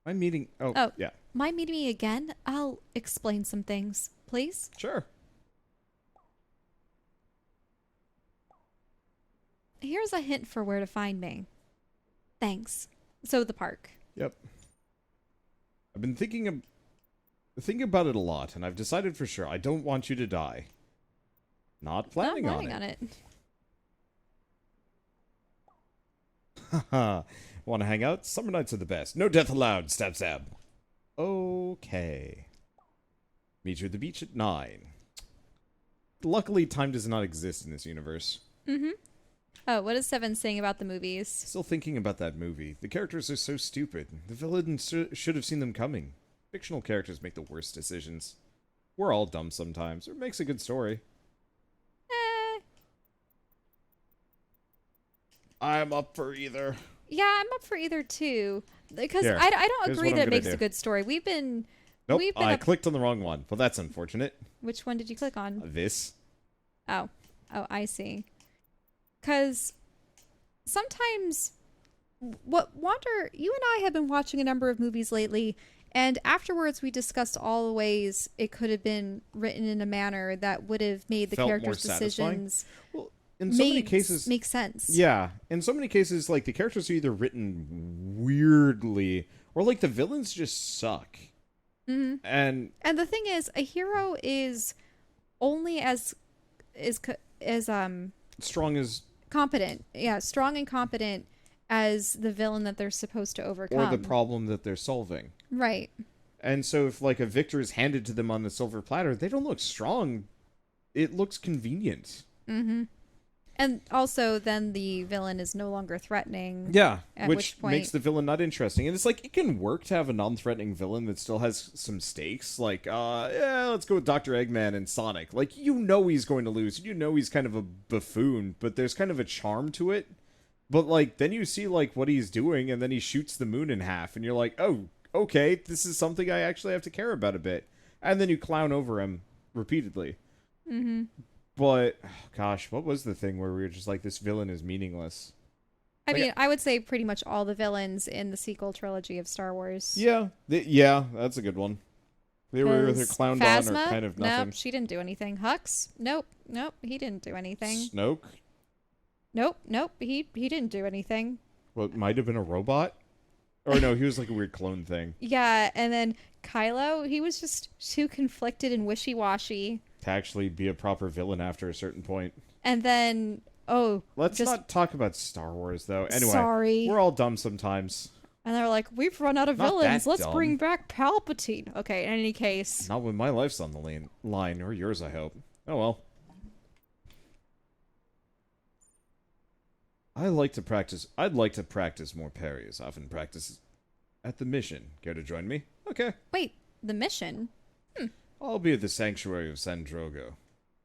I'm meeting... Oh, Oh, yeah. mind meeting me again? I'll explain some things, please. Sure. Here's a hint for where to find me. Thanks. So the park. Yep. I've been thinking about it a lot, and I've decided for sure I don't want you to die. Not planning, Not planning on it. Haha. Want to hang out? Summer nights are the best. No death allowed. Stab, stab. Okay. Meet you at the beach at 9. Luckily, time does not exist in this universe. Mm-hmm. Oh, what is Seven saying about the movies? Still thinking about that movie. The characters are so stupid. The villain should have seen them coming. Fictional characters make the worst decisions. We're all dumb sometimes. It makes a good story. I'm up for either. Yeah, I'm up for either too. Because Here, I don't here's agree what that I'm it makes gonna a do. good story. Nope, We've been I up... clicked on the wrong one. Well, that's unfortunate. Which one did you click on? This. Oh, I see. Because sometimes, Wander, you and I have been watching a number of movies lately, and afterwards we discussed all the ways it could have been written in a manner that would have made the Felt more characters' satisfying? decisions Well, in so many cases... make sense. Yeah, in so many cases, like, the characters are either written weirdly, or, like, the villains just suck. Mm-hmm. And the thing is, a hero is only as strong as... competent, strong and competent as the villain that they're supposed to overcome. Or the problem that they're solving. Right. And so if, like, a victor is handed to them on the silver platter, they don't look strong. It looks convenient. Mm-hmm. And also, then the villain is no longer threatening. Yeah, At which point... makes the villain not interesting. And it's like, it can work to have a non-threatening villain that still has some stakes. Like, let's go with Dr. Eggman and Sonic. Like, you know he's going to lose. You know he's kind of a buffoon, but there's kind of a charm to it. But, like, then you see, like, what he's doing, and then he shoots the moon in half, and you're like, oh, okay, this is something I actually have to care about a bit. And then you clown over him repeatedly. Mm-hmm. But, oh gosh, what was the thing where we were just like, this villain is meaningless? I mean, I would say pretty much all the villains in the sequel trilogy of Star Wars. Yeah, yeah, that's a good one. They were either clowned on or kind of nothing. Nope, she didn't do anything. Hux? Nope, he didn't do anything. Snoke? Nope, he didn't do anything. Well, it might have been a robot? Or no, he was like a weird clone thing. Yeah, and then Kylo, he was just too conflicted and wishy-washy. To actually be a proper villain after a certain point. And then, Let's not talk about Star Wars, though. Anyway, sorry. We're all dumb sometimes. And they're like, we've run out of Not villains. that Let's dumb. bring back Palpatine. Okay, in any case. Not when my life's on the line, or yours, I hope. Oh well. I'd like to practice more parries. Often practice at the mission. Care to join me? Okay. Wait, the mission? I'll be at the Sanctuary of San Drogo.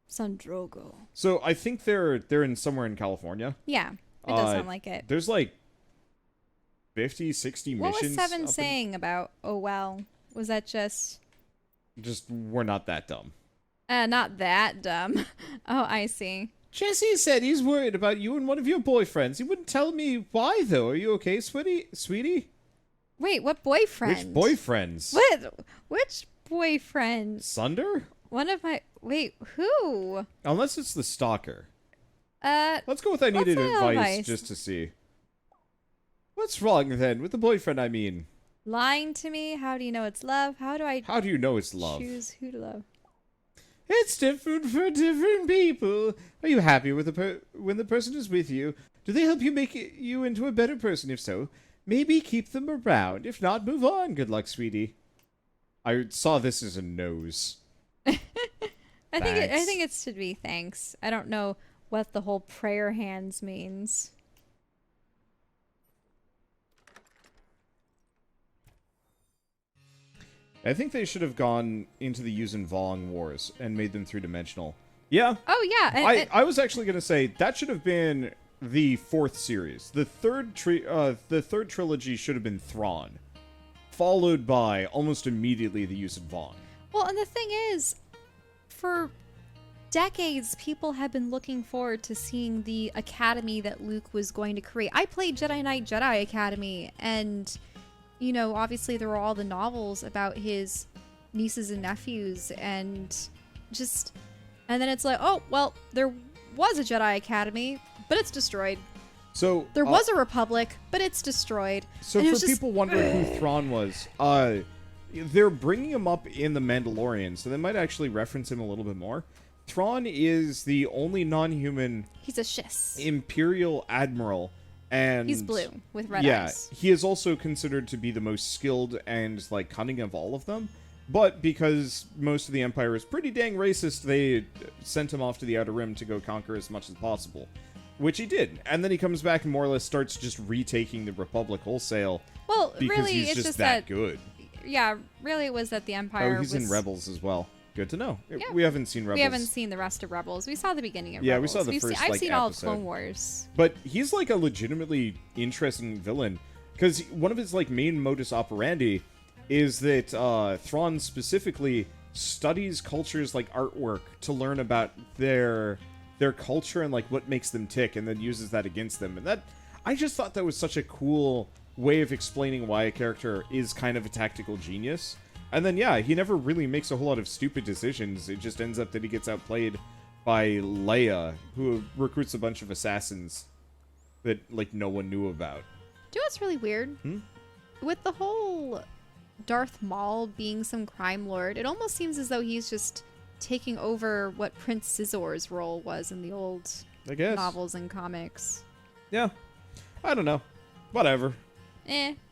San Drogo. So I think they're in somewhere in California. Yeah, it does sound like it. There's like 50, 60 What missions. was Seven saying about, oh well? Was that just we're not that dumb. not that dumb. Oh, I see. Jesse said he's worried about you and one of your boyfriends. He wouldn't tell me why, though. Are you okay, sweetie? Wait, what boyfriend? Which boyfriends? Which boyfriend? Sunder? One of my... Wait, who? Unless it's the stalker. Let's go with I needed advice advice? just to see. What's wrong, then? With the boyfriend, I mean. Lying to me? How do you know it's love? How do you know it's love? choose who to love? It's different for different people. Are you happy with when the person is with you? Do they help you make you into a better person? If so, maybe keep them around. If not, move on. Good luck, sweetie. I saw this as a nose. I think it should be thanks. I don't know what the whole prayer hands means. I think they should have gone into the Yuuzhan Vong Wars and made them three-dimensional. Yeah. Oh yeah. I was actually going to say that should have been the fourth series. The third trilogy should have been Thrawn, followed by almost immediately the Yuuzhan Vong. Well, and the thing is, for decades, people have been looking forward to seeing the academy that Luke was going to create. I played Jedi Knight Jedi Academy, and obviously there were all the novels about his nieces and nephews and then it's like, oh, well, there was a Jedi Academy, but it's destroyed. So There was a Republic, but it's destroyed. So and for people wondering who Thrawn was, they're bringing him up in The Mandalorian, so they might actually reference him a little bit more. Thrawn is the only non-human... He's a Shiss. Imperial Admiral, and... He's blue, with red eyes. Yeah, he is also considered to be the most skilled and, cunning of all of them. But because most of the Empire is pretty dang racist, they sent him off to the Outer Rim to go conquer as much as possible. Which he did. And then he comes back and more or less starts just retaking the Republic wholesale. Well, because really, he's it's just just that good. Yeah, really it was that the Empire He's was... in Rebels as well. Good to know. Yeah. We haven't seen Rebels. We haven't seen the rest of Rebels. We saw the beginning of Yeah, Rebels. we saw the first, I've seen all of episode. Clone Wars. But he's a legitimately interesting villain. Because one of his main modus operandi is that Thrawn specifically studies cultures like artwork to learn about their culture and what makes them tick, and then uses that against them. And I just thought that was such a cool way of explaining why a character is kind of a tactical genius. And then he never really makes a whole lot of stupid decisions. It just ends up that he gets outplayed by Leia, who recruits a bunch of assassins that no one knew about. Do you know what's really weird? With the whole Darth Maul being some crime lord, it almost seems as though he's just taking over what Prince Scissor's role was in the old I guess. novels and comics. Yeah. I don't know. Whatever.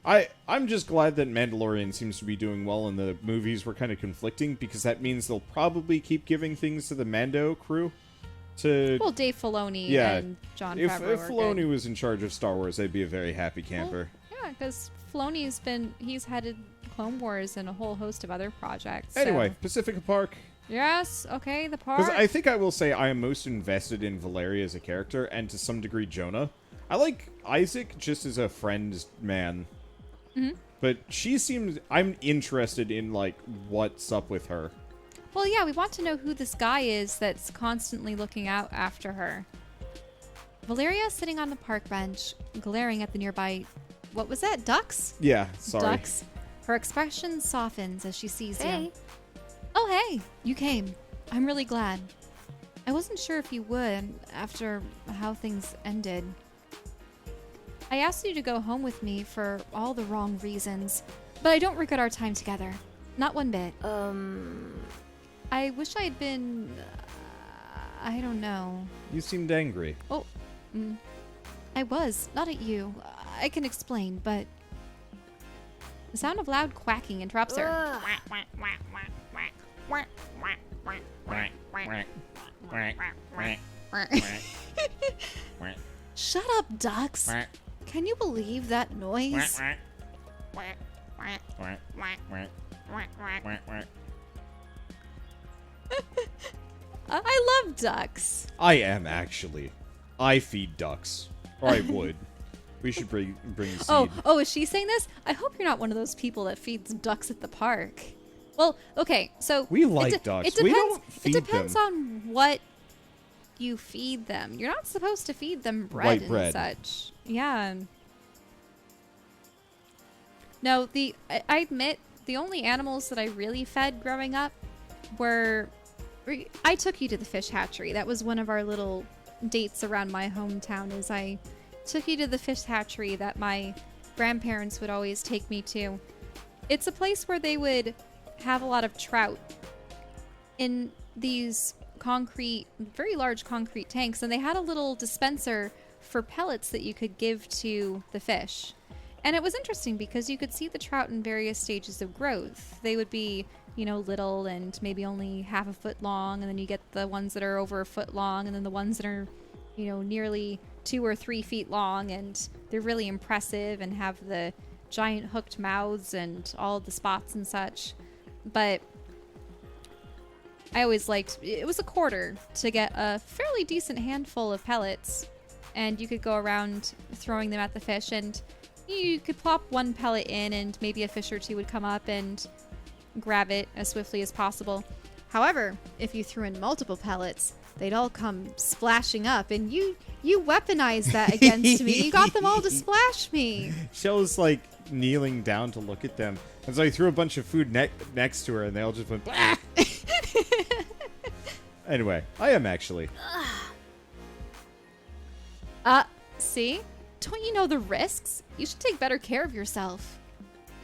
I'm just glad that Mandalorian seems to be doing well, and the movies were kind of conflicting, because that means they'll probably keep giving things to the Mando crew. Well, Dave Filoni and Jon If Favreau Filoni was in charge of Star Wars, I'd be a very happy camper. Well, yeah, because he's headed Clone Wars and a whole host of other projects. Anyway, so. Pacifica Park. Yes, okay, the park. Because I think I will say I am most invested in Valeria as a character, and to some degree Jonah. I like Isaac just as a friend man. Mm-hmm. But I'm interested in, what's up with her. Well, yeah, we want to know who this guy is that's constantly looking out after her. Valeria is sitting on the park bench, glaring at the nearby... What was that? Ducks? Yeah, sorry. Ducks. Her expression softens as she sees you. Oh, hey, you came. I'm really glad. I wasn't sure if you would after how things ended. I asked you to go home with me for all the wrong reasons, but I don't regret our time together. Not one bit. I wish I had been... I don't know. You seemed angry. Oh, I was. Not at you. I can explain, but... The sound of loud quacking interrupts her. Shut up, ducks. Can you believe that noise? I love ducks. I am, actually. I feed ducks. Or I would. We should bring seed. Oh, is she saying this? I hope you're not one of those people that feeds ducks at the park. Well, okay, so... We like ducks. It depends, we don't feed them. It depends on what you feed them. You're not supposed to feed them bread White and bread. such. Yeah. No, I admit, the only animals that I really fed growing up were... I took you to the fish hatchery. That was one of our little dates around my hometown, is I took you to the fish hatchery that my grandparents would always take me to. It's a place where they would have a lot of trout in these very large concrete tanks, and they had a little dispenser for pellets that you could give to the fish. And it was interesting because you could see the trout in various stages of growth. They would be, little and maybe only half a foot long, and then you get the ones that are over a foot long, and then the ones that are, nearly 2 or 3 feet long, and they're really impressive and have the giant hooked mouths and all of the spots and such. But I always liked, it was $0.25 to get a fairly decent handful of pellets, and you could go around throwing them at the fish, and you could plop one pellet in and maybe a fish or two would come up and grab it as swiftly as possible. However, if you threw in multiple pellets, they'd all come splashing up, and you weaponized that against me. You got them all to splash me. Shell's kneeling down to look at them. And so I threw a bunch of food next to her, and they all just went, "Bah!" Anyway, I am actually. See? Don't you know the risks? You should take better care of yourself.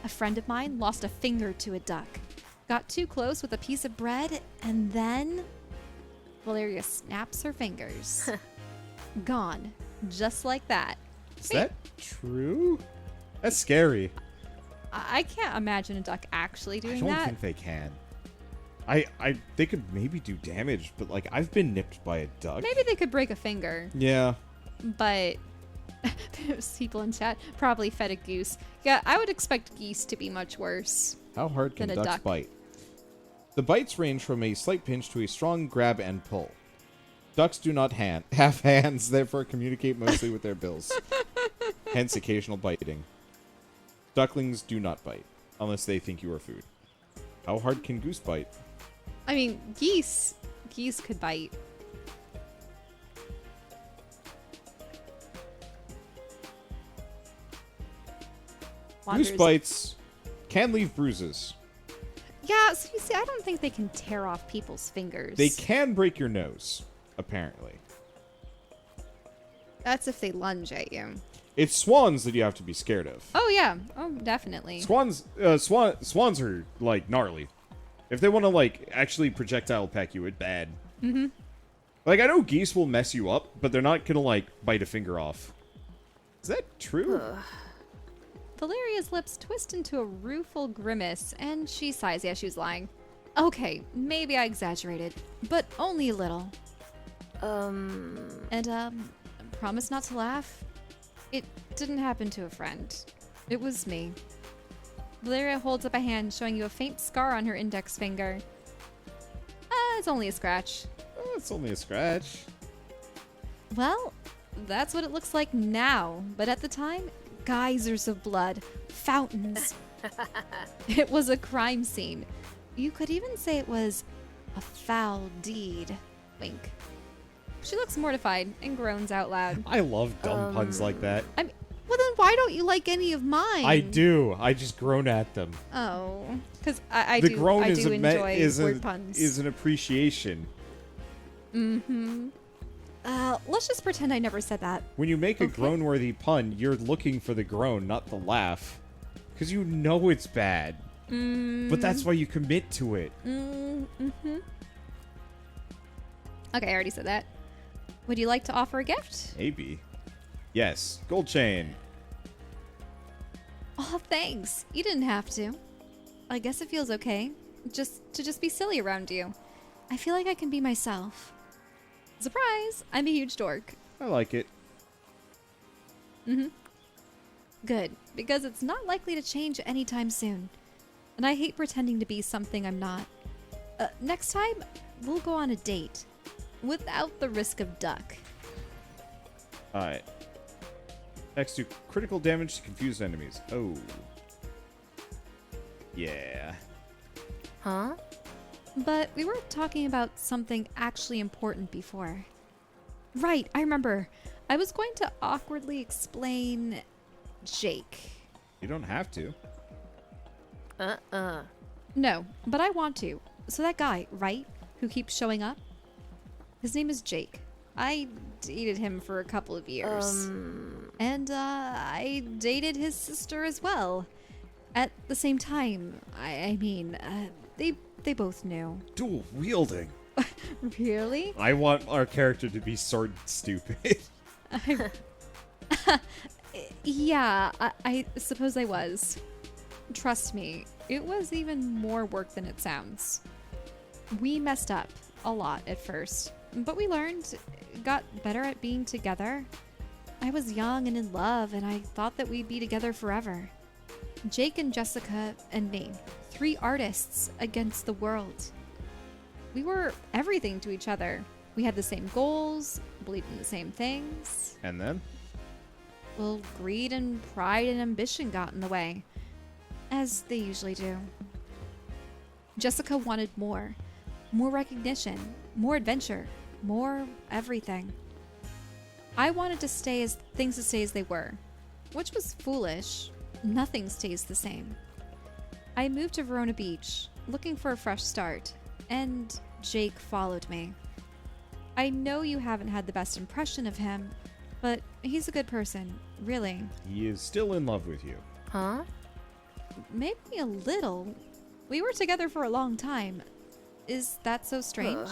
A friend of mine lost a finger to a duck. Got too close with a piece of bread, and then Valeria snaps her fingers. Gone. Just like that. Is that true? That's scary. I can't imagine a duck actually doing that. I don't think they can. They could maybe do damage, but like I've been nipped by a duck. Maybe they could break a finger. Yeah. But there's people in chat probably fed a goose. Yeah, I would expect geese to be much worse. How hard can than a ducks duck. bite? The bites range from a slight pinch to a strong grab and pull. Ducks do not have hands, therefore communicate mostly with their bills. Hence occasional biting. Ducklings do not bite, unless they think you are food. How hard can goose bite? I mean, geese could bite. Goose bites can leave bruises. Yeah, so you see, I don't think they can tear off people's fingers. They can break your nose, apparently. That's if they lunge at you. It's swans that you have to be scared of. Oh yeah, oh definitely. Swans are like gnarly. If they want to like actually projectile peck you, it's bad. Mm-hmm. Like I know geese will mess you up, but they're not gonna like bite a finger off. Is that true? Valeria's lips twist into a rueful grimace, and she sighs. Yeah, she was lying. Okay, maybe I exaggerated, but only a little. And promise not to laugh. It didn't happen to a friend. It was me. Valeria holds up a hand, showing you a faint scar on her index finger. It's only a scratch. Oh, it's only a scratch. Well, that's what it looks like now, but at the time, geysers of blood, fountains. It was a crime scene. You could even say it was a foul deed. Wink. She looks mortified and groans out loud. I love dumb puns like that. I mean, well then why don't you like any of mine? I do. I just groan at them. Oh, because I The do. groan I is do a enjoy word puns. is an appreciation. Mm-hmm. Let's just pretend I never said that. When you make a groan-worthy pun, you're looking for the groan, not the laugh, because you know it's bad. But that's why you commit to it. Mm-hmm. Okay, I already said that. Would you like to offer a gift? Maybe. Yes. Gold chain. Oh, thanks. You didn't have to. I guess it feels okay. Just be silly around you. I feel like I can be myself. Surprise! I'm a huge dork. I like it. Good, because it's not likely to change anytime soon. And I hate pretending to be something I'm not. Next time, we'll go on a date. Without the risk of duck. Alright. Next do critical damage to confused enemies. Oh. Yeah. Huh? But we were talking about something actually important before. Right, I remember. I was going to awkwardly explain Jake. You don't have to. No, but I want to. So that guy, right, who keeps showing up? His name is Jake. I dated him for a couple of years. And I dated his sister as well. At the same time. I mean, they both knew. Dual wielding. Really? I want our character to be sword stupid. Yeah, I suppose I was. Trust me, it was even more work than it sounds. We messed up a lot at first, but we learned, got better at being together. I was young and in love, and I thought that we'd be together forever. Jake and Jessica and me, 3 artists against the world. We were everything to each other. We had the same goals, believed in the same things. And then? Well, greed and pride and ambition got in the way. As they usually do. Jessica wanted more. More recognition. More adventure. More everything. I wanted to stay as things to stay as they were. Which was foolish. nothing stays the same. I moved to Verona Beach, looking for a fresh start, and Jake followed me. I know you haven't had the best impression of him, but he's a good person, really. He is still in love with you. Huh? Maybe a little. We were together for a long time. Is that so strange?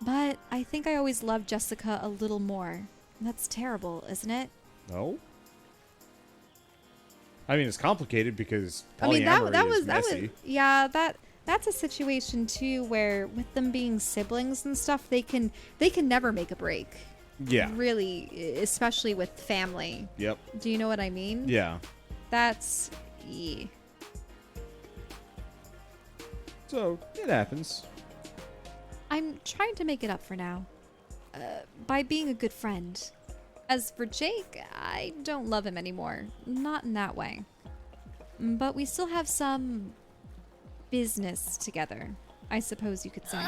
But I think I always loved Jessica a little more. That's terrible, isn't it? No? I mean, it's complicated because polyamory I mean, that is was messy. yeah, that's a situation too where with them being siblings and stuff, they can never make a break. Yeah. Really, especially with family. Yep. Do you know what I mean? Yeah. That's yeah. So, it happens. I'm trying to make it up for now. By being a good friend. As for Jake, I don't love him anymore. Not in that way. But we still have some business together, I suppose you could say.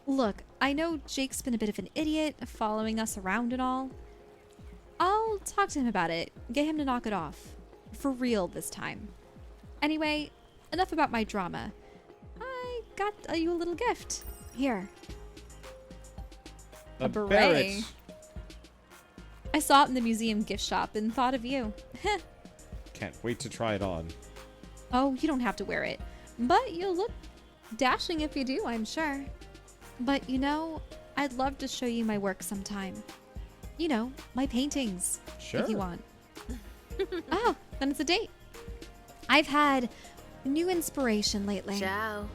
Look, I know Jake's been a bit of an idiot, following us around and all. I'll talk to him about it, get him to knock it off. For real this time. Anyway, enough about my drama. I got you a little gift. Here. A beret. Barrett. I saw it in the museum gift shop and thought of you. Can't wait to try it on. Oh, you don't have to wear it. But you'll look dashing if you do, I'm sure. But you know, I'd love to show you my work sometime. You know, my paintings. Sure. If you want. Oh, then it's a date. I've had new inspiration lately. Ciao.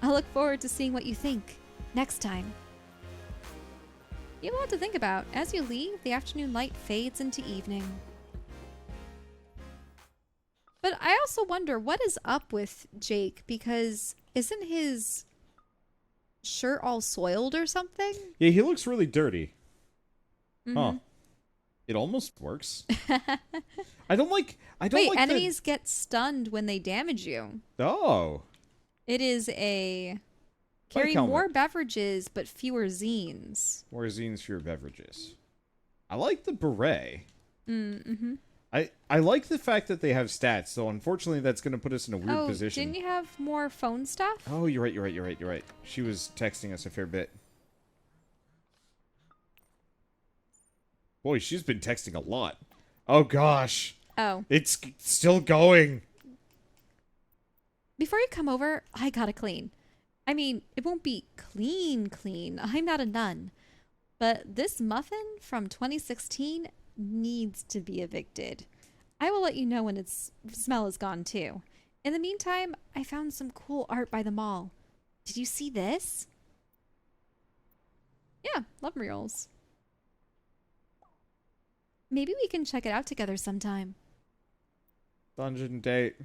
I look forward to seeing what you think next time. You have a lot to think about. As you leave, the afternoon light fades into evening. But I also wonder, what is up with Jake? Because isn't his shirt all soiled or something? Yeah, he looks really dirty. Mhm. Huh. It almost works. I don't like Wait, like enemies get stunned when they damage you. Oh. It is a carry helmet. more beverages but fewer zines. More zines for your beverages. I like the beret. Mm-hmm. I like the fact that they have stats, though unfortunately that's going to put us in a weird Oh, position. didn't you have more phone stuff? Oh, you're right. She was texting us a fair bit. Boy, she's been texting a lot. Oh, gosh. Oh. It's still going. Before you come over, I gotta clean. I mean, it won't be clean. I'm not a nun. But this muffin from 2016 needs to be evicted. I will let you know when its smell is gone, too. In the meantime, I found some cool art by the mall. Did you see this? Yeah, love murals. Maybe we can check it out together sometime. Dungeon date.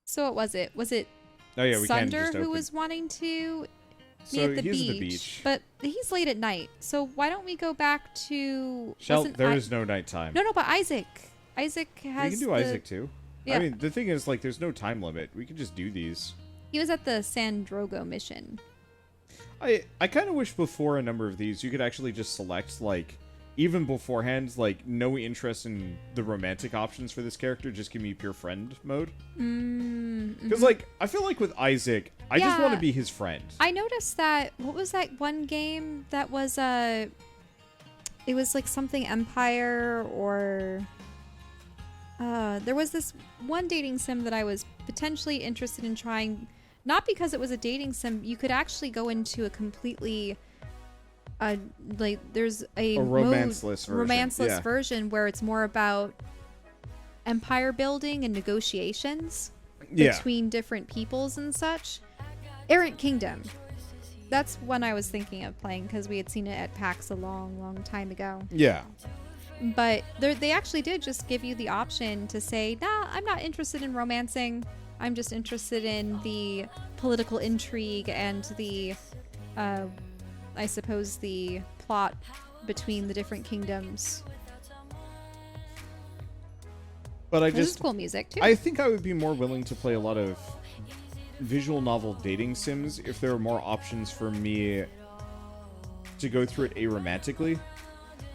So what was it? Was it Oh, yeah, we can Sunder just who open. was wanting to be So at the he's beach, at the beach. but he's late at night. So why don't we go back to? There is no nighttime. No, but Isaac. Isaac has. We can do Isaac too. Yeah. I mean, the thing is, like, there's no time limit. We can just do these. He was at the San Drogo mission. I kind of wish before a number of these you could actually just select, like, even beforehand, like, no interest in the romantic options for this character. Just give me pure friend mode. Because, like, I feel like with Isaac, I just want to Yeah. be his friend. I noticed that. What was that one game that was it was like something Empire or there was this one dating sim that I was potentially interested in trying. Not because it was a dating sim. You could actually go into a completely like there's a romanceless version. romanceless Yeah. version where it's more about empire building and negotiations Yeah. between different peoples and such. Errant Kingdom. That's one I was thinking of playing because we had seen it at PAX a long time ago. Yeah. But they actually did just give you the option to say, nah, I'm not interested in romancing. I'm just interested in the political intrigue and the, I suppose, the plot between the different kingdoms. But I This is just, cool music, too. I think I would be more willing to play a lot of visual novel dating sims if there were more options for me to go through it aromantically.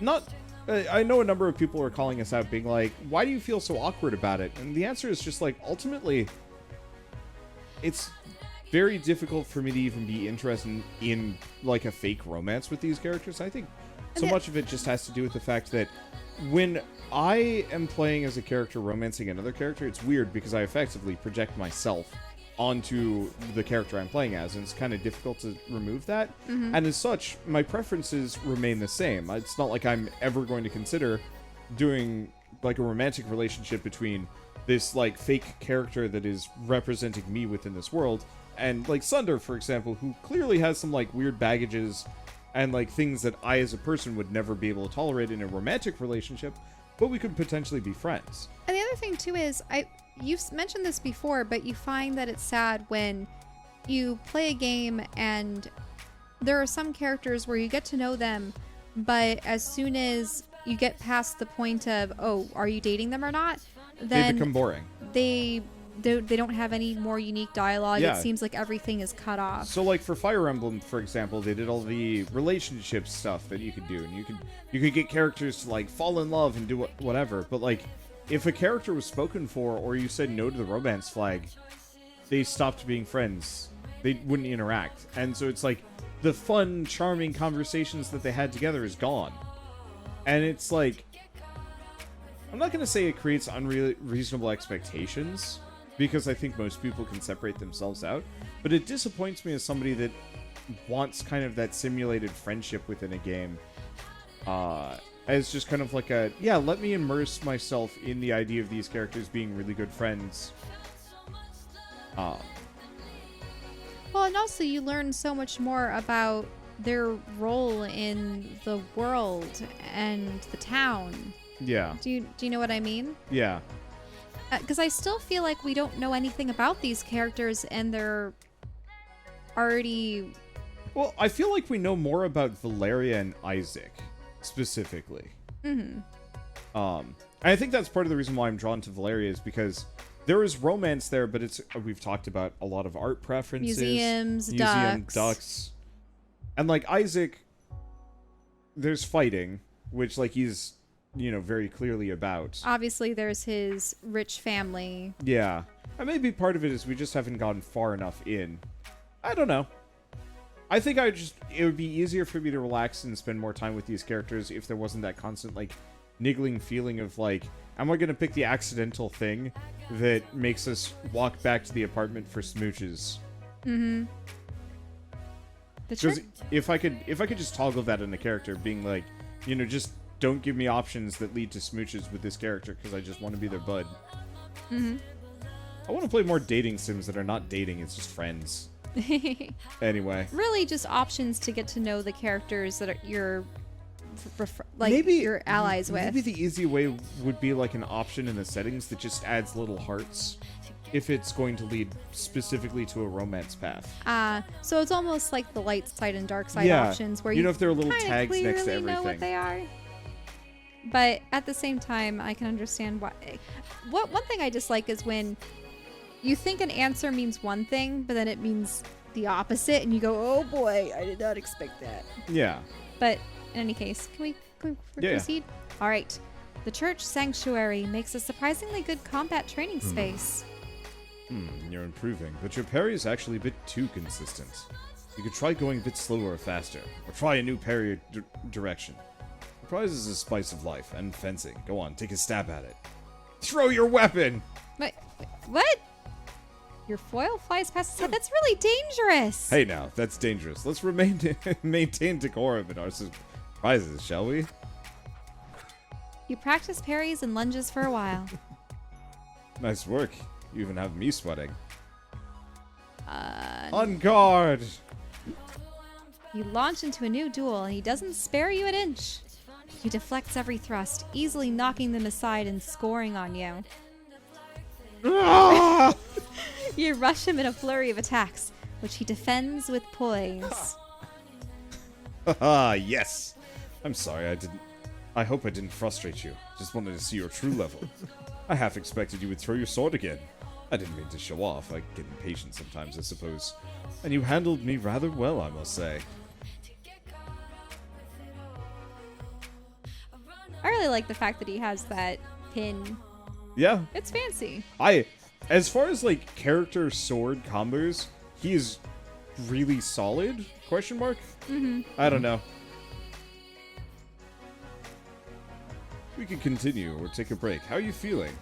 not. I know a number of people are calling us out, being like, "Why do you feel so awkward about it?" And the answer is just like, ultimately, it's very difficult for me to even be interested in like a fake romance with these characters. I think so much of it just has to do with the fact that when I am playing as a character romancing another character, it's weird because I effectively project myself onto the character I'm playing as, and it's kind of difficult to remove that. And as such, my preferences remain the same. It's not like I'm ever going to consider doing like a romantic relationship between this like fake character that is representing me within this world and like Sunder, for example, who clearly has some like weird baggages and like things that I as a person would never be able to tolerate in a romantic relationship, but we could potentially be friends. And the other thing too is you've mentioned this before, but you find that it's sad when you play a game and there are some characters where you get to know them, but as soon as you get past the point of, oh, are you dating them or not, then They become boring. They don't have any more unique dialogue. Yeah. It seems like everything is cut off. So like for Fire Emblem, for example, they did all the relationship stuff that you could do, and you could get characters to like fall in love and do whatever, but like if a character was spoken for or you said no to the romance flag, they stopped being friends. They wouldn't interact. And so it's like the fun, charming conversations that they had together is gone. And it's like, I'm not going to say it creates unreasonable expectations, because I think most people can separate themselves out, but it disappoints me as somebody that wants kind of that simulated friendship within a game, as just kind of like a, yeah, let me immerse myself in the idea of these characters being really good friends. Well, and also you learn so much more about their role in the world and the town. Yeah. Do you know what I mean? Yeah. Because I still feel like we don't know anything about these characters, and they're already... Well, I feel like we know more about Valeria and Isaac, specifically. I think that's part of the reason why I'm drawn to Valeria, is because there is romance there, but it's, we've talked about a lot of art preferences. Museum, ducks. And, like, Isaac, there's fighting, which, like, he's, you know, very clearly about. Obviously, there's his rich family. Yeah. And maybe part of it is we just haven't gotten far enough in. I don't know. I think it would be easier for me to relax and spend more time with these characters if there wasn't that constant, like, niggling feeling of, like, am I going to pick the accidental thing that makes us walk back to the apartment for smooches? Because if I could just toggle that in a character, being like, you know, just don't give me options that lead to smooches with this character because I just want to be their bud. I want to play more dating sims that are not dating, it's just friends. Anyway. Really just options to get to know the characters that you're allies with. Maybe the easy way would be like an option in the settings that just adds little hearts if it's going to lead specifically to a romance path. So it's almost like the light side and dark side options where you know, if there are little tags next to everything. Know what they are. But at the same time, I can understand why. One thing I dislike is when you think an answer means one thing, but then it means the opposite, and you go, "Oh boy, I did not expect that." Yeah. But in any case, can we proceed? All right. The church sanctuary makes a surprisingly good combat training space. You're improving, but your parry is actually a bit too consistent. You could try going a bit slower or faster, or try a new parry direction. The prize is a spice of life and fencing. Go on, take a stab at it. Throw your weapon! Wait, what? Your foil flies past his head? That's really dangerous! Hey now, that's dangerous. Let's maintain decorum in our surprises, shall we? You practice parries and lunges for a while. Nice work. You even have me sweating. On guard! You launch into a new duel, and he doesn't spare you an inch. He deflects every thrust, easily knocking them aside and scoring on you. You rush him in a flurry of attacks, which he defends with poise. Haha, yes! I'm sorry, I hope I didn't frustrate you. Just wanted to see your true level. I half expected you would throw your sword again. I didn't mean to show off. I get impatient sometimes, I suppose. And you handled me rather well, I must say. really like the fact that he has that pin. Yeah. It's fancy. As far as like character sword combos, he is really solid? Question mark? I don't know. We could continue or take a break. How are you feeling?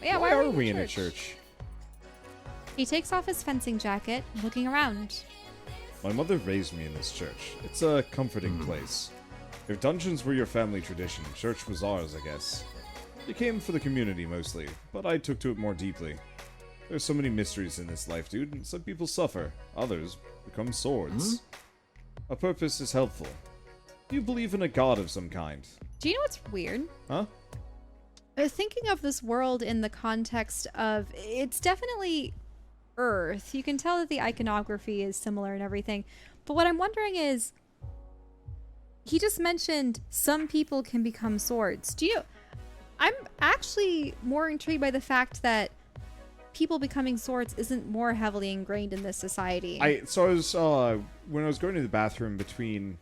Yeah, why are we in a church? He takes off his fencing jacket, looking around. My mother raised me in this church. It's a comforting place. If dungeons were your family tradition, church was ours, I guess. It came for the community mostly, but I took to it more deeply. There's so many mysteries in this life, dude. Some people suffer, others become swords. A purpose is helpful. You believe in a god of some kind. Do you know what's weird? Huh? Thinking of this world in the context of, it's definitely Earth. You can tell that the iconography is similar and everything. But what I'm wondering is, he just mentioned some people can become swords. I'm actually more intrigued by the fact that people becoming swords isn't more heavily ingrained in this society. When I was going to the bathroom between,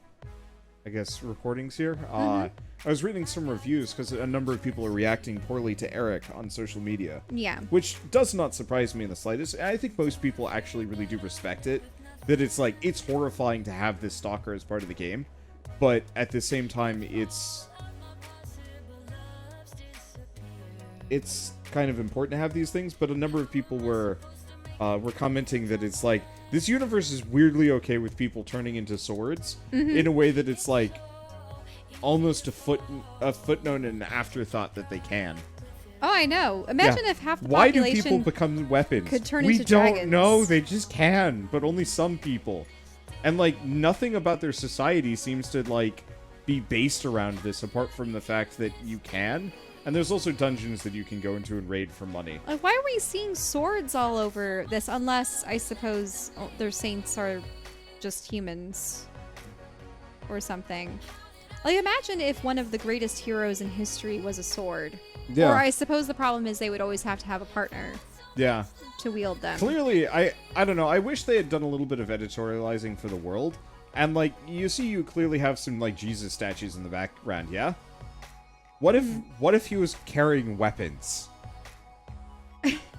I guess, recordings here, I was reading some reviews because a number of people are reacting poorly to Eric on social media. Yeah. Which does not surprise me in the slightest. I think most people actually really do respect it. That it's like, it's horrifying to have this stalker as part of the game. But at the same time, it's kind of important to have these things. But a number of people were commenting that it's like, this universe is weirdly okay with people turning into swords in a way that it's like almost a footnote and an afterthought that they can. Oh, I know. Imagine if half the Why do population people become weapons? could turn we into don't dragons. know. They just can, but only some people. And like nothing about their society seems to like be based around this, apart from the fact that you can. And there's also dungeons that you can go into and raid for money. Like, why are we seeing swords all over this? Unless, I suppose, their saints are just humans or something. Like, imagine if one of the greatest heroes in history was a sword. Yeah. Or I suppose the problem is they would always have to have a partner. Yeah. To wield them. Clearly, I don't know. I wish they had done a little bit of editorializing for the world. And like, you clearly have some like Jesus statues in the background, yeah? What if he was carrying weapons?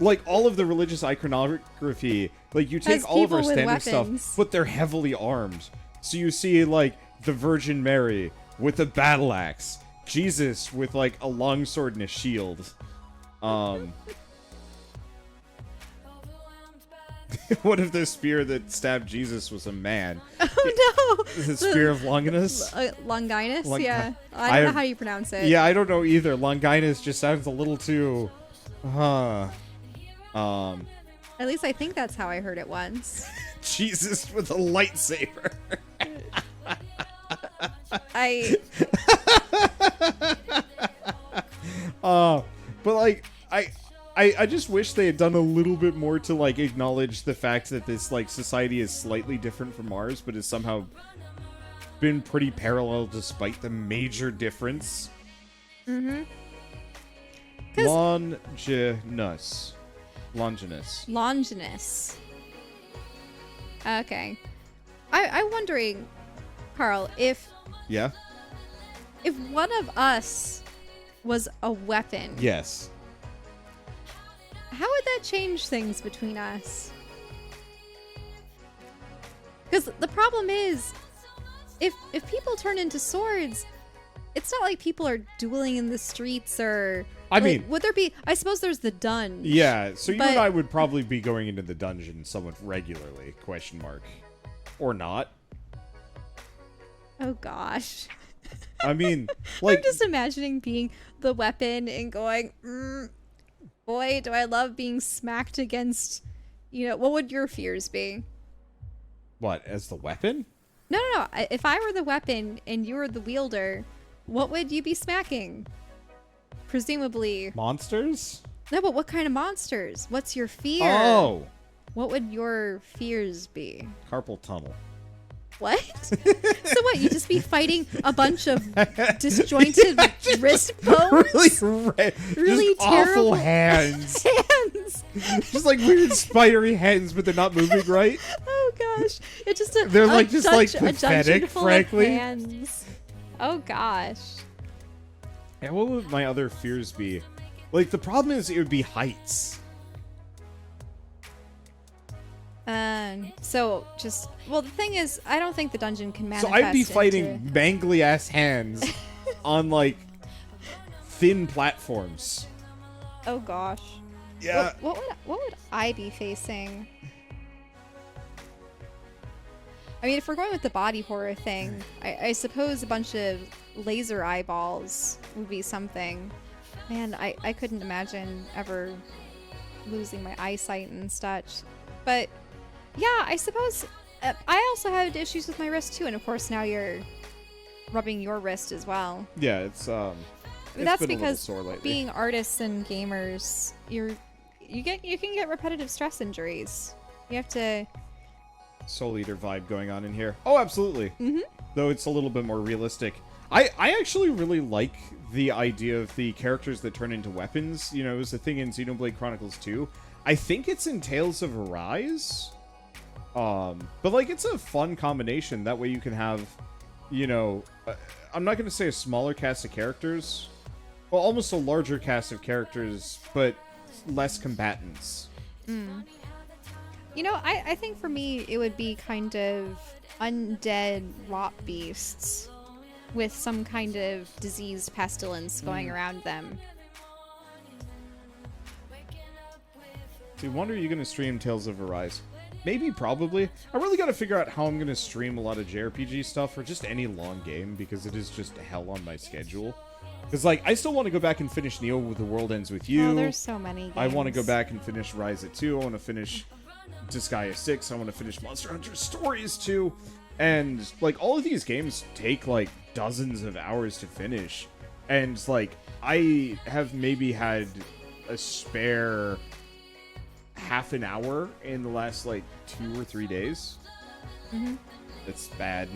Like all of the religious iconography, like you take all of our standard stuff, but they're heavily armed. So you see like the Virgin Mary with a battle axe, Jesus with like a longsword and a shield. What if the spear that stabbed Jesus was a man? Oh no! The spear of Longinus? Longinus? Yeah. I don't know how you pronounce it. Yeah, I don't know either. Longinus just sounds a little too... At least I think that's how I heard it once. Jesus with a lightsaber. But like, I just wish they had done a little bit more to like acknowledge the fact that this like society is slightly different from ours, but has somehow been pretty parallel despite the major difference. Longinus. Okay. I'm wondering, Carl, if one of us was a weapon. Yes. How would that change things between us? Because the problem is, if people turn into swords, it's not like people are dueling in the streets or... I mean... Would there be... I suppose there's the dunj. Yeah, so you and I would probably be going into the dungeon somewhat regularly, question mark. Or not. Oh, gosh. I mean, like... I'm just imagining being the weapon and going... boy, do I love being smacked against... what would your fears be? What, as the weapon? No. If I were the weapon and you were the wielder, what would you be smacking? Presumably... Monsters? No, but what kind of monsters? What's your fear? Oh! What would your fears be? Carpal tunnel. What? So what, you just be fighting a bunch of disjointed wrist bones? Really just terrible awful hands. hands. Just like weird spidery hands, but they're not moving right. Oh gosh. It's just they're like a pathetic, dungeon full frankly. of hands. Oh gosh. And what would my other fears be? Like, the problem is it would be heights. Well, the thing is, I don't think the dungeon can manifest. So I'd be fighting into... mangly ass hands on like thin platforms. Oh gosh. Yeah. What would I be facing? I mean, if we're going with the body horror thing, I suppose a bunch of laser eyeballs would be something. Man, I couldn't imagine ever losing my eyesight and such. But yeah, I suppose I also had issues with my wrist too, and of course now you're rubbing your wrist as well. Yeah, it's That's been a little because sore lately. being artists and gamers, you can get repetitive stress injuries. You have to. Soul Eater vibe going on in here. Oh, absolutely. Mm-hmm. Though it's a little bit more realistic. I actually really like the idea of the characters that turn into weapons. You know, it was a thing in Xenoblade Chronicles 2. I think it's in Tales of Arise. But like, it's a fun combination. That way you can have, you know, I'm not going to say a smaller cast of characters. Well, almost a larger cast of characters, but less combatants. Mm. You know, I think for me it would be kind of undead rot beasts with some kind of diseased pestilence going around them. See, wonder you going to stream Tales of Arise? Maybe, probably. I really got to figure out how I'm going to stream a lot of JRPG stuff or just any long game because it is just hell on my schedule. Because, like, I still want to go back and finish Neo with The World Ends With You. Oh, there's so many games. I want to go back and finish Rise at 2. I want to finish Disgaea 6. I want to finish Monster Hunter Stories 2. And, like, all of these games take, like, dozens of hours to finish. And, like, I have maybe had a spare half an hour in the last, like, 2 or 3 days. Mm-hmm. It's bad.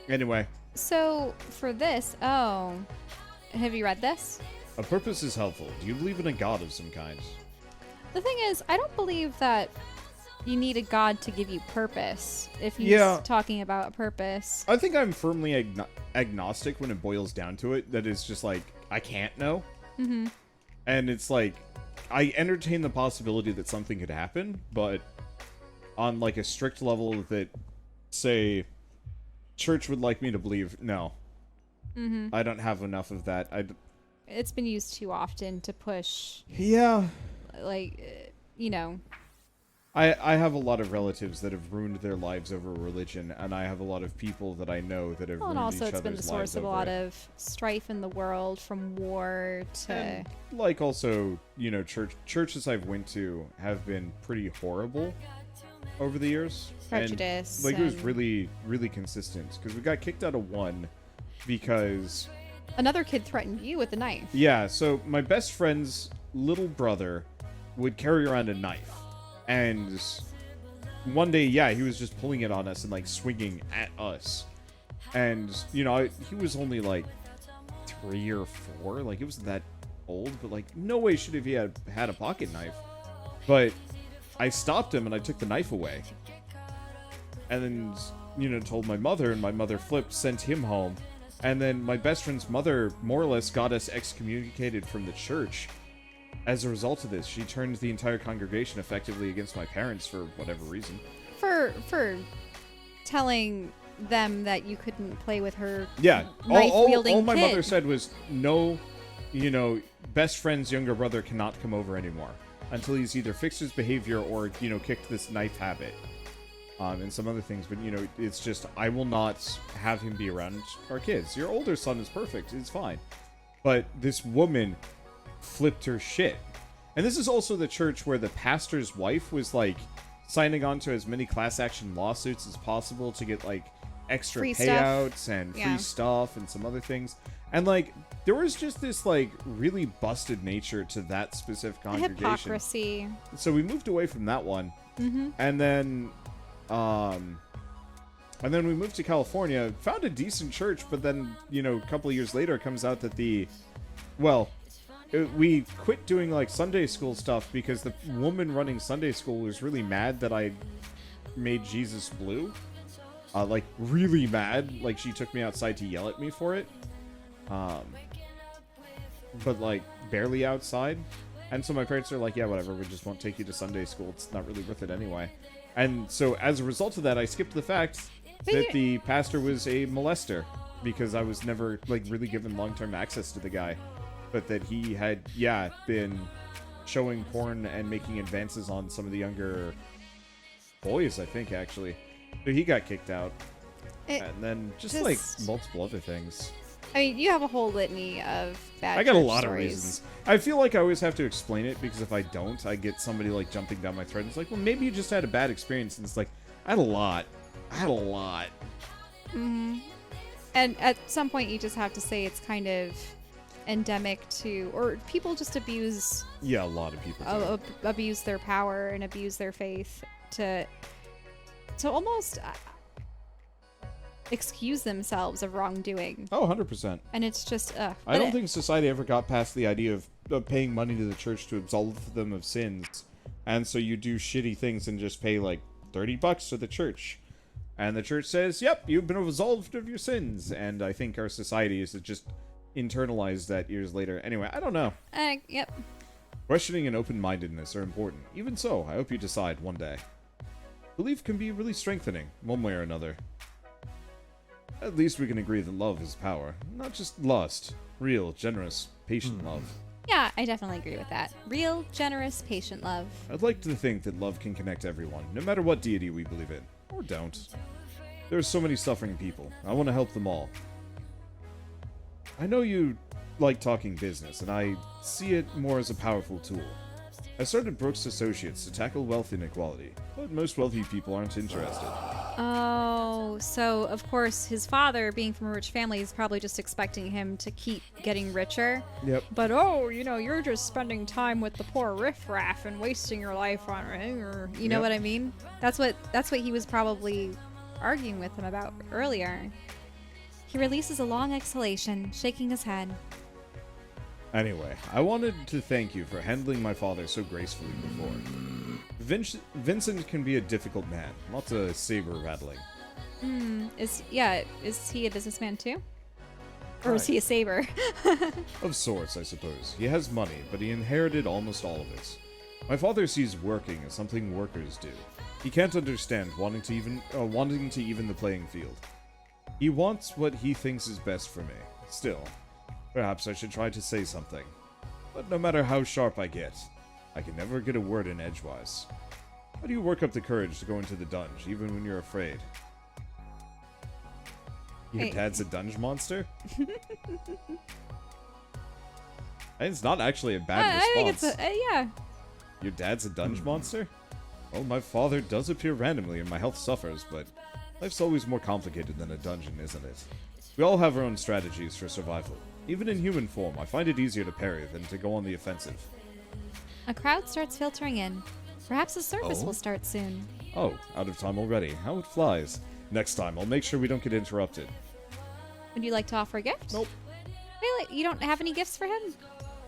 Anyway. So, for this, have you read this? A purpose is helpful. Do you believe in a god of some kind? The thing is, I don't believe that you need a god to give you purpose, if he's talking about a purpose. I think I'm firmly agnostic when it boils down to it. That is just like, I can't know. Mm-hmm. And it's like, I entertain the possibility that something could happen, but on like a strict level that, say, church would like me to believe, no. Mm-hmm. I don't have enough of that. It's been used too often to push. Yeah. Like, you know. I have a lot of relatives that have ruined their lives over religion, and I have a lot of people that I know that have ruined each other's lives over it. And also it's been the source of a lot of strife in the world, from war to... And, like, also, you know, churches I've went to have been pretty horrible over the years. Prejudice. And, like, it was really, really consistent, because we got kicked out of one because... Another kid threatened you with a knife. Yeah, so my best friend's little brother would carry around a knife. And one day, yeah, he was just pulling it on us and, like, swinging at us. And, you know, he was only, like, 3 or 4. Like, he wasn't that old. But, like, no way should he have had a pocket knife. But I stopped him and I took the knife away. And then, you know, told my mother. And my mother flipped, sent him home. And then my best friend's mother, more or less, got us excommunicated from the church. As a result of this, she turned the entire congregation effectively against my parents for whatever reason. For telling them that you couldn't play with her. Yeah, knife-wielding all my kid. mother said was, no, you know, best friend's younger brother cannot come over anymore until he's either fixed his behavior or, you know, kicked this knife habit. And some other things, but, you know, it's just, I will not have him be around our kids. Your older son is perfect, it's fine. But this woman flipped her shit. And this is also the church where the pastor's wife was, like, signing on to as many class action lawsuits as possible to get, like, extra Free payouts stuff. and Yeah. free stuff and some other things. And, like, there was just this, like, really busted nature to that specific congregation. Hypocrisy. So we moved away from that one. Mm-hmm. And then we moved to California, found a decent church, but then, you know, a couple of years later it comes out that we quit doing, like, Sunday school stuff because the woman running Sunday school was really mad that I made Jesus blue. Like, really mad. Like, she took me outside to yell at me for it. but like barely outside. And so my parents are like, yeah, whatever, we just won't take you to Sunday school. It's not really worth it anyway. And so as a result of that, I skipped the fact that the pastor was a molester because I was never like really given long-term access to the guy. But that he had, been showing porn and making advances on some of the younger boys, I think, actually. So he got kicked out. And then just like multiple other things. I mean, you have a whole litany of bad I got a church lot stories. of reasons. I feel like I always have to explain it because if I don't, I get somebody like jumping down my throat. It's like, well, maybe you just had a bad experience. And it's like, I had a lot. Mm-hmm. And at some point, you just have to say it's kind of endemic to, or people just abuse. Yeah, a lot of people do. Abuse their power and abuse their faith to almost excuse themselves of wrongdoing. Oh, 100%. And it's just, I don't think society ever got past the idea of paying money to the church to absolve them of sins. And so you do shitty things and just pay like $30 to the church. And the church says, yep, you've been absolved of your sins. And I think our society is to just internalize that years later. Anyway, I don't know. Yep. Questioning and open-mindedness are important. Even so, I hope you decide one day. Belief can be really strengthening, one way or another. At least we can agree that love is power, not just lust. Real, generous, patient love. Yeah, I definitely agree with that. Real, generous, patient love. I'd like to think that love can connect everyone, no matter what deity we believe in. Or don't. There are so many suffering people. I want to help them all. I know you like talking business, and I see it more as a powerful tool. I started Brooks Associates to tackle wealth inequality, but most wealthy people aren't interested. Oh, so of course his father, being from a rich family, is probably just expecting him to keep getting richer. Yep. But you're just spending time with the poor riffraff and wasting your life on, you know what I mean? That's what he was probably arguing with him about earlier. He releases a long exhalation, shaking his head. Anyway, I wanted to thank you for handling my father so gracefully before. Vincent can be a difficult man, lots of saber rattling. Is he a businessman too? Or is he a saber? Of sorts, I suppose. He has money, but he inherited almost all of it. My father sees working as something workers do. He can't understand wanting to even the playing field. He wants what he thinks is best for me. Still, perhaps I should try to say something. But no matter how sharp I get, I can never get a word in edgewise. How do you work up the courage to go into the dunj, even when you're afraid? Your dad's a dunj monster? It's not actually a bad response. I think it's yeah. Your dad's a dunj monster? Well, my father does appear randomly and my health suffers, but life's always more complicated than a dungeon, isn't it? We all have our own strategies for survival. Even in human form, I find it easier to parry than to go on the offensive. A crowd starts filtering in. Perhaps a service will start soon. Oh, out of time already. How it flies. Next time, I'll make sure we don't get interrupted. Would you like to offer a gift? Nope. Really? You don't have any gifts for him?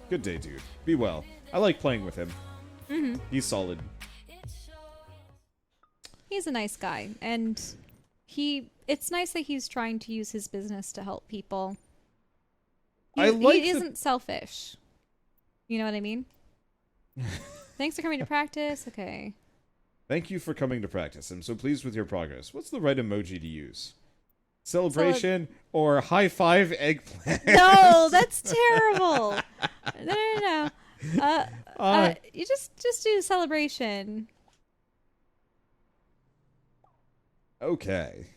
Good day, dude. Be well. I like playing with him. Mm-hmm. He's solid. He's a nice guy, and it's nice that he's trying to use his business to help people. He isn't selfish. You know what I mean? Thanks for coming to practice. Okay. Thank you for coming to practice. I'm so pleased with your progress. What's the right emoji to use? Celebration or high five eggplant? No, that's terrible. No. You just do celebration. Okay.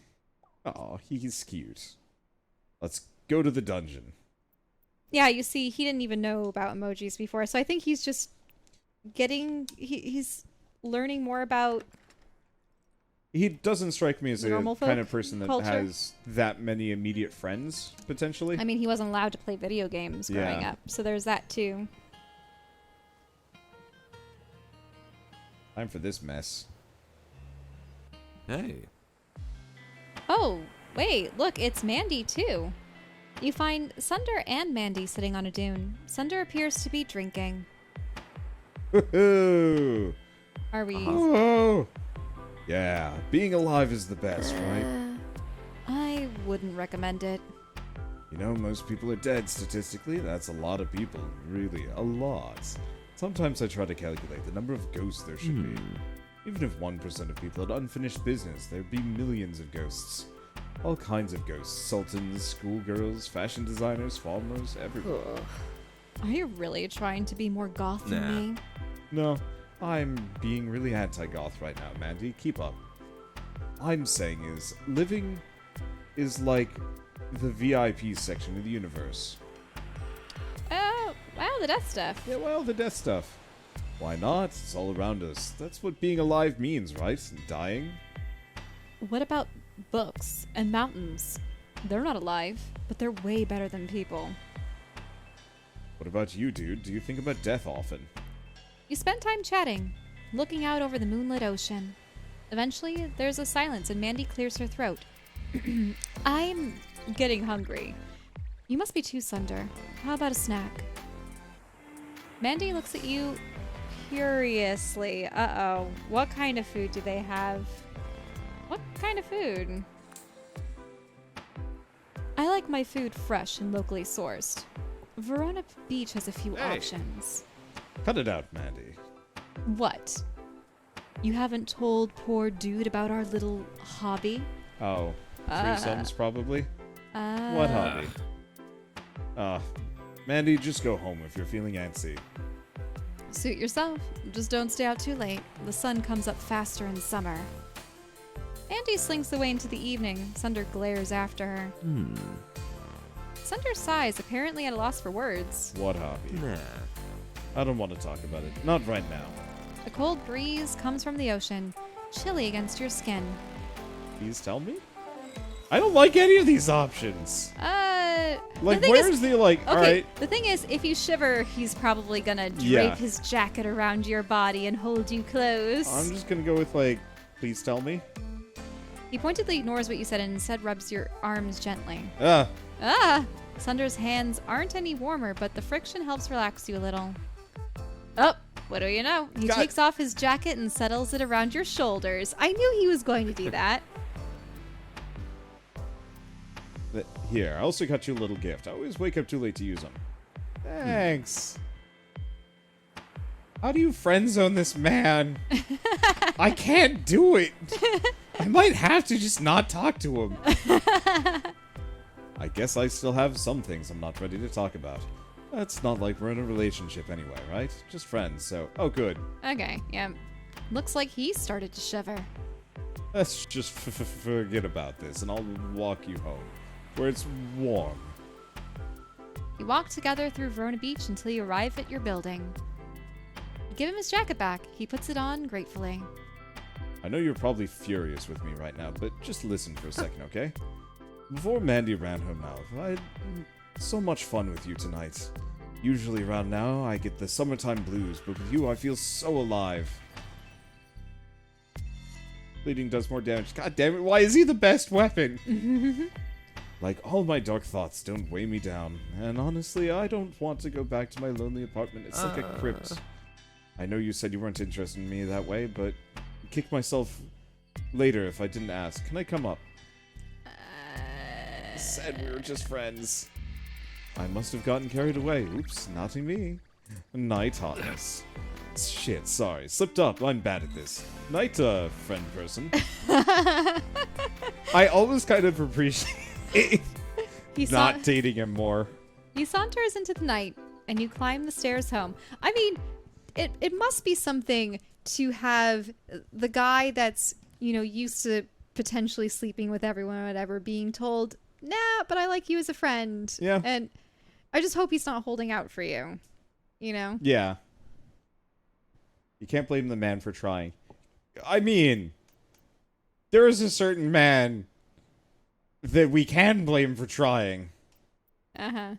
Oh, he's cute. Let's go to the dungeon. Yeah, you see, he didn't even know about emojis before, so I think he's just he's learning more about. He doesn't strike me as a kind of person that culture. has that many immediate friends, potentially. I mean, he wasn't allowed to play video games growing up, so there's that too. Time for this mess. Hey. Oh, wait, look, it's Mandy too. You find Sunder and Mandy sitting on a dune. Sunder appears to be drinking. Woohoo! Are we? Oh, yeah, being alive is the best, right? I wouldn't recommend it. You know, most people are dead statistically. That's a lot of people. Really, a lot. Sometimes I try to calculate the number of ghosts there should be. Even if 1% of people had unfinished business, there'd be millions of ghosts. All kinds of ghosts. Sultans, schoolgirls, fashion designers, farmers, everyone. Are you really trying to be more goth than me? No, I'm being really anti-goth right now, Mandy. Keep up. I'm saying is, living is like the VIP section of the universe. Oh, wow, the death stuff. Yeah, well, the death stuff. Why not? It's all around us. That's what being alive means, right? Dying? What about books and mountains? They're not alive, but they're way better than people. What about you, dude? Do you think about death often? You spend time chatting, looking out over the moonlit ocean. Eventually, there's a silence and Mandy clears her throat. I'm getting hungry. You must be too, Sunder. How about a snack? Mandy looks at you curiously. Uh-oh. What kind of food do they have? What kind of food? I like my food fresh and locally sourced. Verona Beach has a few options. Cut it out, Mandy. What? You haven't told poor dude about our little hobby? Oh, threesomes probably? What hobby? Mandy, just go home if you're feeling antsy. Suit yourself. Just don't stay out too late. The sun comes up faster in summer. Andy slinks away into the evening. Sunder glares after her. Sunder sighs, apparently at a loss for words. What hobby? I don't want to talk about it. Not right now. A cold breeze comes from the ocean, chilly against your skin. Please tell me? I don't like any of these options. Like, where's the, like, okay, alright. the thing is, if you shiver, he's probably gonna drape Yeah. his jacket around your body and hold you close. I'm just gonna go with, like, please tell me. He pointedly ignores what you said and instead rubs your arms gently. Ah. Sunder's hands aren't any warmer, but the friction helps relax you a little. Oh, what do you know? He takes off his jacket and settles it around your shoulders. I knew he was going to do that. Here, I also got you a little gift. I always wake up too late to use them. Thanks. How do you friend zone this man? I can't do it. I might have to just not talk to him. I guess I still have some things I'm not ready to talk about. It's not like we're in a relationship anyway, right? Just friends, so... Oh, good. Okay, yeah. Looks like he started to shiver. Let's just forget about this, and I'll walk you home, where it's warm. You walk together through Verona Beach until you arrive at your building. You give him his jacket back. He puts it on gratefully. I know you're probably furious with me right now, but just listen for a second, okay? Before Mandy ran her mouth, I had so much fun with you tonight. Usually around now, I get the summertime blues, but with you, I feel so alive. Bleeding does more damage. God damn it, why is he the best weapon? Like, all my dark thoughts don't weigh me down. And honestly, I don't want to go back to my lonely apartment. It's like a crypt. I know you said you weren't interested in me that way, but I'd kick myself later if I didn't ask. Can I come up? Said we were just friends. I must have gotten carried away. Oops, not me. Night hotness. Shit, sorry. Slipped up. I'm bad at this. Night, friend person. I always kind of appreciate not dating him more. He saunters into the night, and you climb the stairs home. I mean, it must be something to have the guy that's, you know, used to potentially sleeping with everyone or whatever being told, nah, but I like you as a friend. Yeah. And I just hope he's not holding out for you. You know? Yeah. You can't blame the man for trying. I mean, there is a certain man that we can blame for trying. Uh-huh.